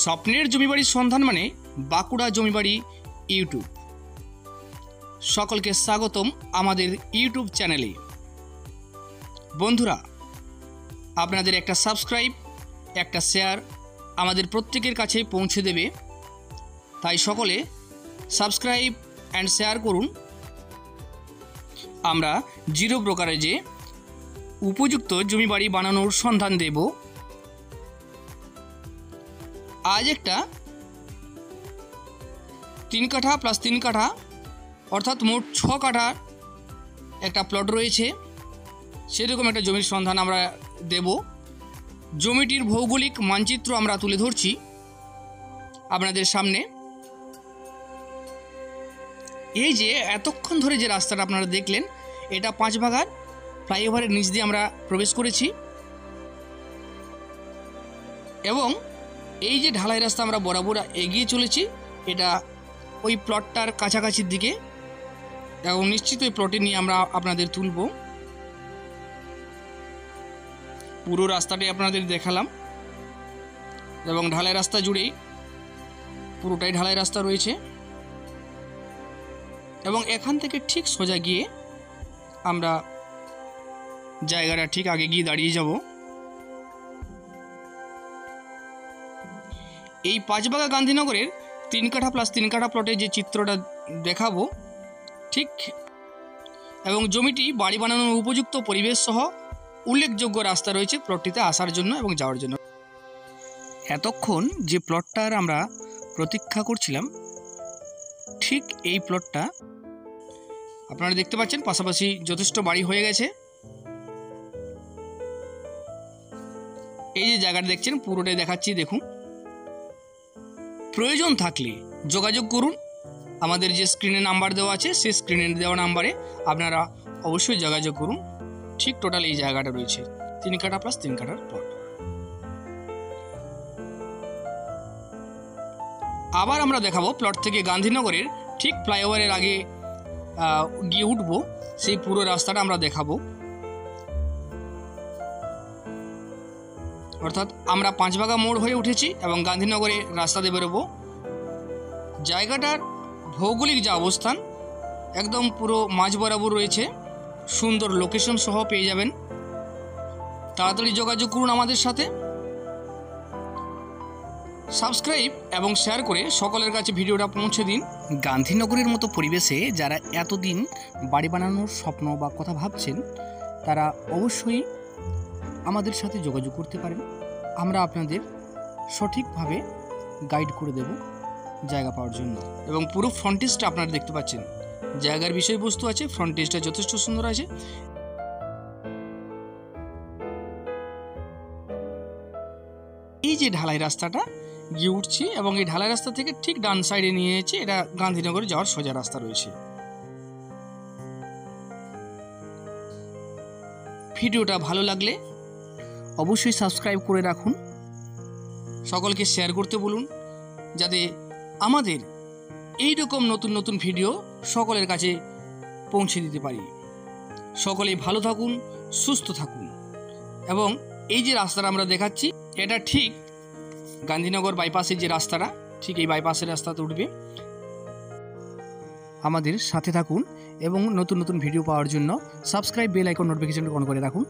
স্বপ্নের জমিবাড়ির সন্ধান মানে বাঁকুড়া জমিবাড়ি ইউটিউব। সকলকে স্বাগতম আমাদের ইউটিউব চ্যানেলে। বন্ধুরা, আপনাদের একটা সাবস্ক্রাইব, একটা শেয়ার আমাদের প্রত্যেকের কাছে পৌঁছে দেবে, তাই সকলে সাবস্ক্রাইব অ্যান্ড শেয়ার করুন। আমরা জিরো ব্রোকারেজে উপযুক্ত জমিবাড়ি বানানোর সন্ধান দেব। আজ একটা 3 কাঠা প্লাস 3 কাঠা অর্থাৎ মোট 6 কাঠার একটা প্লট রয়েছে, সেরকম একটা জমির সন্ধান আমরা দেব। জমিটির ভৌগোলিক মানচিত্র আমরা তুলে ধরছি আপনাদের সামনে। এই যে এতক্ষণ ধরে যে রাস্তাটা আপনারা দেখলেন, এটা 5 ভাগার ফ্লাইওভারের নিচ দিয়ে আমরা প্রবেশ করেছি এবং এই যে ঢালাই রাস্তা আমরা বরাবর এগিয়ে চলেছি, এটা ওই প্লটটার কাছাকাছির দিকে, এবং নিশ্চিত ওই প্লটে নিয়ে আমরা আপনাদের তুলব। পুরো রাস্তাটি আপনাদের দেখালাম এবং ঢালাই রাস্তা জুড়েই পুরোটাই ঢালাই রাস্তা রয়েছে এবং এখান থেকে ঠিক সোজা গিয়ে আমরা জায়গাটা ঠিক আগে গিয়ে দাঁড়িয়ে যাব। এই 5 ভাগা গান্ধীনগরের 3 কাঠা প্লাস 3 কাঠা প্লটে যে চিত্রটা দেখাবো ঠিক, এবং জমিটি বাড়ি বানানোর উপযুক্ত পরিবেশ সহ উল্লেখযোগ্য রাস্তা রয়েছে প্লটটিতে আসার জন্য এবং যাওয়ার জন্য। এতক্ষণ যে প্লটটার আমরা প্রতীক্ষা করছিলাম, ঠিক এই প্লটটা আপনারা দেখতে পাচ্ছেন। পাশাপাশি যথেষ্ট বাড়ি হয়ে গেছে। এই যে জায়গাটা দেখছেন পুরোটাই দেখাচ্ছি, দেখুন। প্রয়োজন থাকলে যোগাযোগ করুন। আমাদের যে স্ক্রিনে নাম্বার দেওয়া আছে, সেই স্ক্রিনে দেওয়া নাম্বারে আপনারা অবশ্যই যোগাযোগ করুন। ঠিক টোটাল এই জায়গাটা রয়েছে 3 কাঠা প্লাস 3 কাঠার প্লট। আবার আমরা দেখাবো প্লট থেকে গান্ধীনগরের ঠিক ফ্লাইওভারের আগে গিয়ে উঠবো, সেই পুরো রাস্তাটা আমরা দেখাবো। অর্থাৎ আমরা 5 ভাগা মোড় হয়ে উঠেছি এবং গান্ধীনগরে রাস্তা দিয়ে বেরোবো। জায়গাটার ভৌগোলিক যে অবস্থান একদম পুরো মাঝ বরাবর রয়েছে, সুন্দর লোকেশন সহ পেয়ে যাবেন। তাড়াতাড়ি যোগাযোগ করুন আমাদের সাথে। সাবস্ক্রাইব এবং শেয়ার করে সকলের কাছে ভিডিওটা পৌঁছে দিন। গান্ধীনগরের মতো পরিবেশে যারা এতদিন বাড়ি বানানোর স্বপ্ন বা কথা ভাবছেন, তারা অবশ্যই আমাদের সাথে যোগাযোগ করতে পারেন। আমরা আপনাদের সঠিকভাবে গাইড করে দেব জায়গা পাওয়ার জন্য। এবং পুরো ফ্রন্টেজটা আপনারা দেখতে পাচ্ছেন, জায়গার বিষয়বস্তু আছে, ফ্রন্টেজটা যথেষ্ট সুন্দর আছে। এই যে ঢালাই রাস্তাটা গিয়ে উঠছি এবং এই ঢালাই রাস্তা থেকে ঠিক ডান সাইডে নিয়ে এসেছি, এটা গান্ধীনগরে যাওয়ার সোজা রাস্তা রয়েছে। ভিডিওটা ভালো লাগলে অবশ্যই সাবস্ক্রাইব করে রাখুন, সকলকে শেয়ার করতে বলুন, যাতে আমাদের এই রকম নতুন নতুন ভিডিও সকলের কাছে পৌঁছে দিতে পারি। সকলেই ভালো থাকুন, সুস্থ থাকুন। এবং এই যে রাস্তাটা আমরা দেখাচ্ছি, এটা ঠিক গান্ধীনগর বাইপাসের যে রাস্তাটা, ঠিক এই বাইপাসের রাস্তাতে উঠবে। আমাদের সাথে থাকুন এবং নতুন নতুন ভিডিও পাওয়ার জন্য subscribe, bell icon, notification on করে রাখুন।